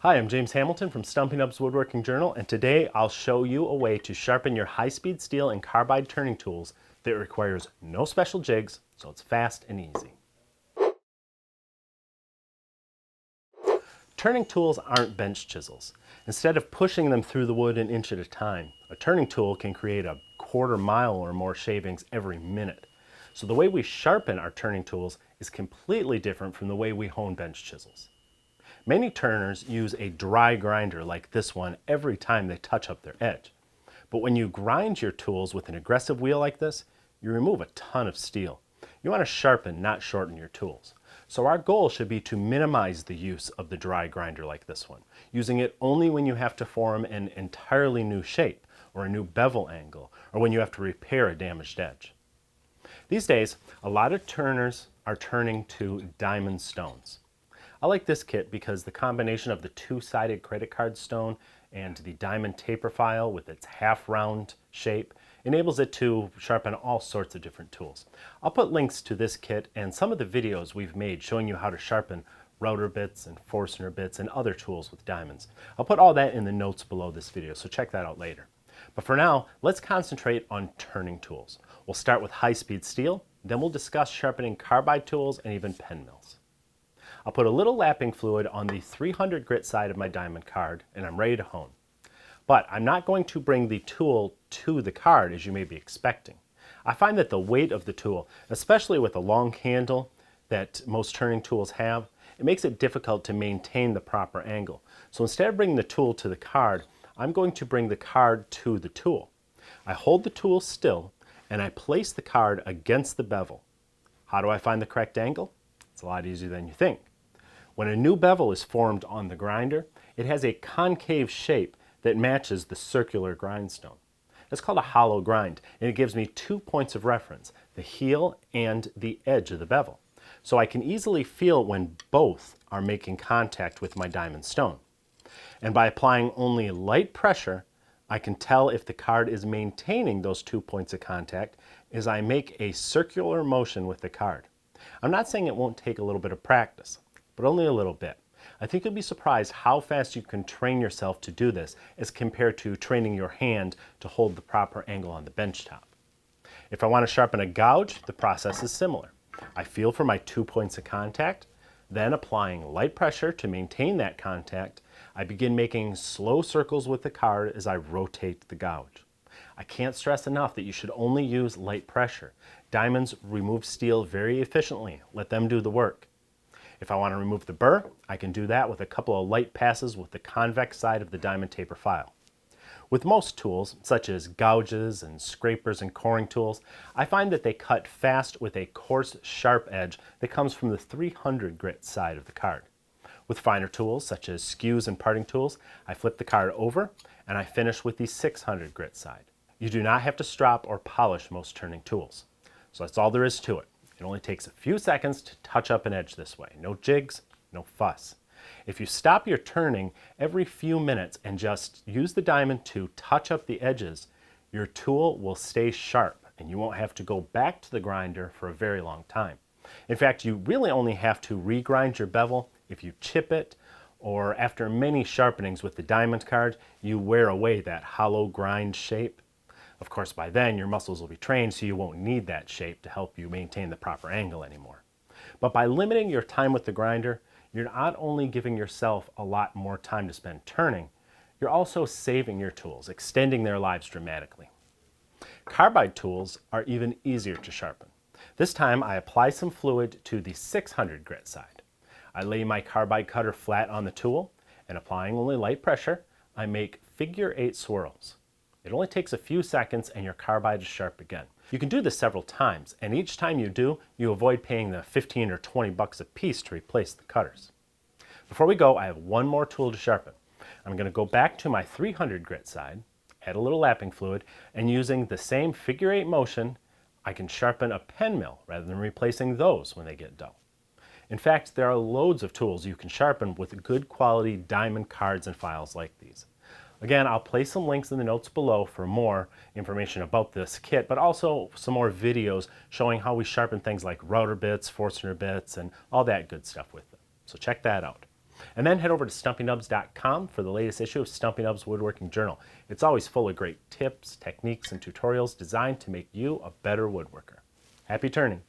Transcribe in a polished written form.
Hi, I'm James Hamilton from Stumpy Nubs Woodworking Journal, and today I'll show you a way to sharpen your high-speed steel and carbide turning tools that requires no special jigs, so it's fast and easy. Turning tools aren't bench chisels. Instead of pushing them through the wood an inch at a time, a turning tool can create a quarter mile or more shavings every minute. So the way we sharpen our turning tools is completely different from the way we hone bench chisels. Many turners use a dry grinder like this one every time they touch up their edge. But when you grind your tools with an aggressive wheel like this, you remove a ton of steel. You want to sharpen, not shorten your tools. So our goal should be to minimize the use of the dry grinder like this one, using it only when you have to form an entirely new shape, or a new bevel angle, or when you have to repair a damaged edge. These days, a lot of turners are turning to diamond stones. I like this kit because the combination of the two-sided credit card stone and the diamond taper file with its half-round shape enables it to sharpen all sorts of different tools. I'll put links to this kit and some of the videos we've made showing you how to sharpen router bits and Forstner bits and other tools with diamonds. I'll put all that in the notes below this video, so check that out later. But for now, let's concentrate on turning tools. We'll start with high-speed steel, then we'll discuss sharpening carbide tools and even pen mills. I'll put a little lapping fluid on the 300 grit side of my diamond card and I'm ready to hone. But I'm not going to bring the tool to the card as you may be expecting. I find that the weight of the tool, especially with a long handle that most turning tools have, it makes it difficult to maintain the proper angle. So instead of bringing the tool to the card, I'm going to bring the card to the tool. I hold the tool still and I place the card against the bevel. How do I find the correct angle? It's a lot easier than you think. When a new bevel is formed on the grinder, it has a concave shape that matches the circular grindstone. It's called a hollow grind, and it gives me 2 points of reference, the heel and the edge of the bevel. So I can easily feel when both are making contact with my diamond stone. And by applying only light pressure, I can tell if the card is maintaining those 2 points of contact as I make a circular motion with the card. I'm not saying it won't take a little bit of practice, but only a little bit. I think you'll be surprised how fast you can train yourself to do this as compared to training your hand to hold the proper angle on the bench top. If I want to sharpen a gouge, the process is similar. I feel for my 2 points of contact, then applying light pressure to maintain that contact, I begin making slow circles with the card as I rotate the gouge. I can't stress enough that you should only use light pressure. Diamonds remove steel very efficiently. Let them do the work. If I want to remove the burr, I can do that with a couple of light passes with the convex side of the diamond taper file. With most tools, such as gouges and scrapers and coring tools, I find that they cut fast with a coarse, sharp edge that comes from the 300 grit side of the card. With finer tools, such as skews and parting tools, I flip the card over and I finish with the 600 grit side. You do not have to strop or polish most turning tools. So that's all there is to it. It only takes a few seconds to touch up an edge this way. No jigs, no fuss. If you stop your turning every few minutes and just use the diamond to touch up the edges, your tool will stay sharp and you won't have to go back to the grinder for a very long time. In fact, you really only have to regrind your bevel if you chip it, or after many sharpenings with the diamond card, you wear away that hollow grind shape. Of course, by then your muscles will be trained so you won't need that shape to help you maintain the proper angle anymore. But by limiting your time with the grinder, you're not only giving yourself a lot more time to spend turning, you're also saving your tools, extending their lives dramatically. Carbide tools are even easier to sharpen. This time I apply some fluid to the 600 grit side. I lay my carbide cutter flat on the tool and applying only light pressure, I make figure 8 swirls. It only takes a few seconds and your carbide is sharp again. You can do this several times, and each time you do, you avoid paying the 15 or 20 bucks a piece to replace the cutters. Before we go, I have one more tool to sharpen. I'm going to go back to my 300 grit side, add a little lapping fluid, and using the same figure 8 motion, I can sharpen a pen mill rather than replacing those when they get dull. In fact, there are loads of tools you can sharpen with good quality diamond cards and files like these. Again, I'll place some links in the notes below for more information about this kit, but also some more videos showing how we sharpen things like router bits, Forstner bits, and all that good stuff with them. So check that out. And then head over to stumpynubs.com for the latest issue of Stumpy Nubs Woodworking Journal. It's always full of great tips, techniques, and tutorials designed to make you a better woodworker. Happy turning!